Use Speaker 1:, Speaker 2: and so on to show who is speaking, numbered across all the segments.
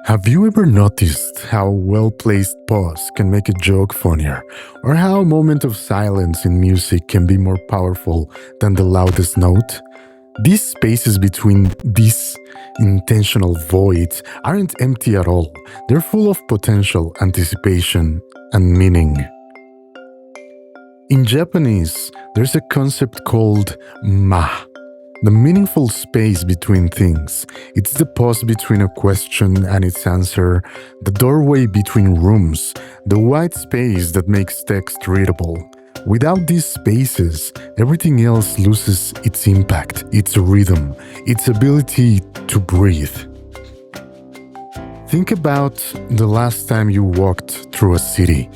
Speaker 1: Have you ever noticed how a well-placed pause can make a joke funnier, or how a moment of silence in music can be more powerful than the loudest note? These spaces between these intentional voids aren't empty at all. They're full of potential, anticipation, and meaning. In Japanese, there's a concept called ma, the meaningful space between things. It's the pause between a question and its answer, the doorway between rooms, the white space that makes text readable. Without these spaces, everything else loses its impact, its rhythm, its ability to breathe. Think about the last time you walked through a city.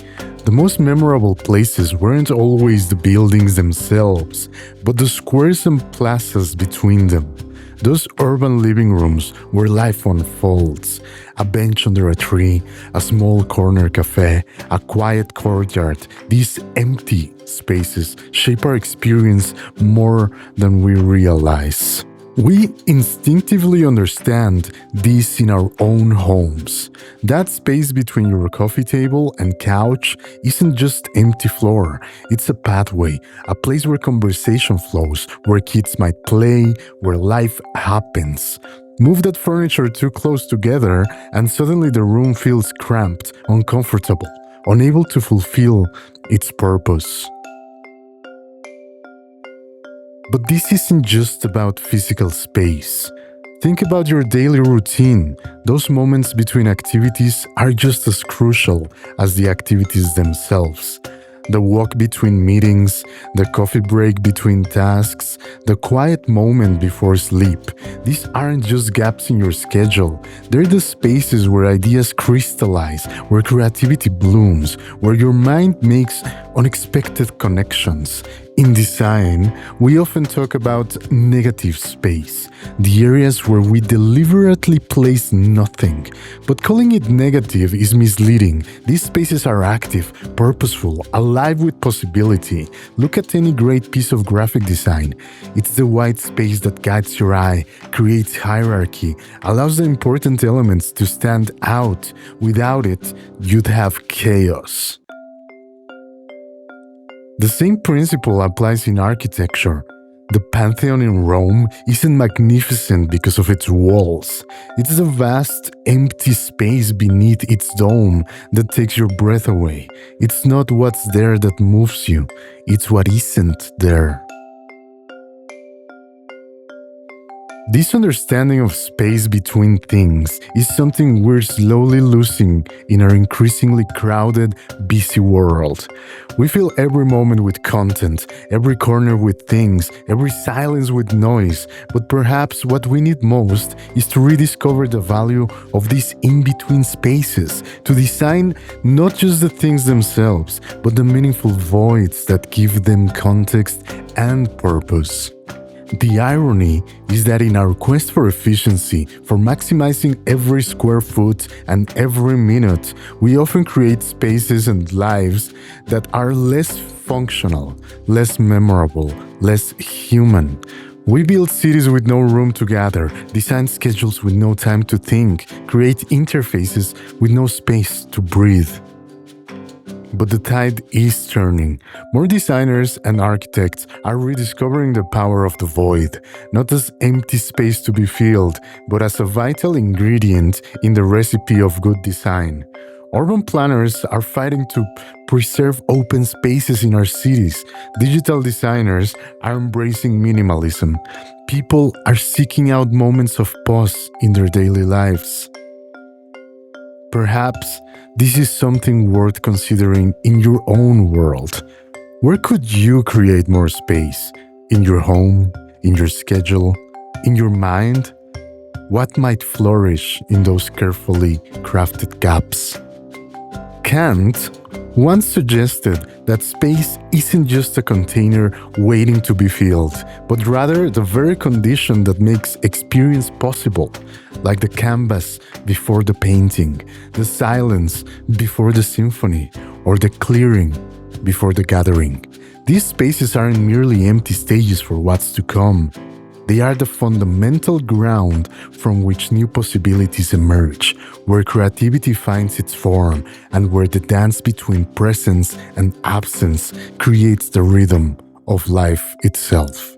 Speaker 1: The most memorable places weren't always the buildings themselves, but the squares and plazas between them. Those urban living rooms where life unfolds. A bench under a tree, a small corner cafe, a quiet courtyard. These empty spaces shape our experience more than we realize. We instinctively understand this in our own homes. That space between your coffee table and couch isn't just empty floor. It's a pathway, a place where conversation flows, where kids might play, where life happens. Move that furniture too close together and suddenly the room feels cramped, uncomfortable, unable to fulfill its purpose. But this isn't just about physical space. Think about your daily routine. Those moments between activities are just as crucial as the activities themselves. The walk between meetings, the coffee break between tasks, the quiet moment before sleep. These aren't just gaps in your schedule. They're the spaces where ideas crystallize, where creativity blooms, where your mind makes unexpected connections. In design, we often talk about negative space, the areas where we deliberately place nothing. But calling it negative is misleading. These spaces are active, purposeful, alive with possibility. Look at any great piece of graphic design. It's the white space that guides your eye, creates hierarchy, allows the important elements to stand out. Without it, you'd have chaos. The same principle applies in architecture. The Pantheon in Rome isn't magnificent because of its walls. It's a vast, empty space beneath its dome that takes your breath away. It's not what's there that moves you, it's what isn't there. This understanding of space between things is something we're slowly losing in our increasingly crowded, busy world. We fill every moment with content, every corner with things, every silence with noise, but perhaps what we need most is to rediscover the value of these in-between spaces, to design not just the things themselves, but the meaningful voids that give them context and purpose. The irony is that in our quest for efficiency, for maximizing every square foot and every minute, we often create spaces and lives that are less functional, less memorable, less human. We build cities with no room to gather, design schedules with no time to think, create interfaces with no space to breathe. But the tide is turning. More designers and architects are rediscovering the power of the void, not as empty space to be filled, but as a vital ingredient in the recipe of good design. Urban planners are fighting to preserve open spaces in our cities. Digital designers are embracing minimalism. People are seeking out moments of pause in their daily lives. Perhaps this is something worth considering in your own world. Where could you create more space? In your home? In your schedule? In your mind? What might flourish in those carefully crafted gaps? Kant once suggested that space isn't just a container waiting to be filled, but rather the very condition that makes experience possible, like the canvas before the painting, the silence before the symphony, or the clearing before the gathering. These spaces aren't merely empty stages for what's to come. They are the fundamental ground from which new possibilities emerge, where creativity finds its form, and where the dance between presence and absence creates the rhythm of life itself.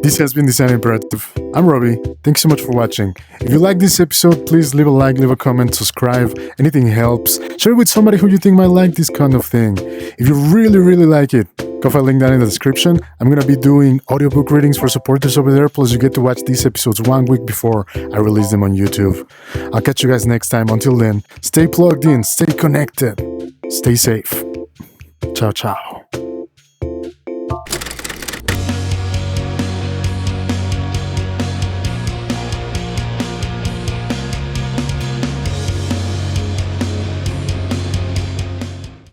Speaker 1: This has been Design Imperative. I'm Robbie. Thanks so much for watching. If you like this episode, please leave a like, leave a comment, subscribe. Anything helps. Share it with somebody who you think might like this kind of thing. If you really, really like it, go find a link down in the description. I'm going to be doing audiobook readings for supporters over there. Plus, you get to watch these episodes 1 week before I release them on YouTube. I'll catch you guys next time. Until then, stay plugged in, stay connected, stay safe. Ciao, ciao.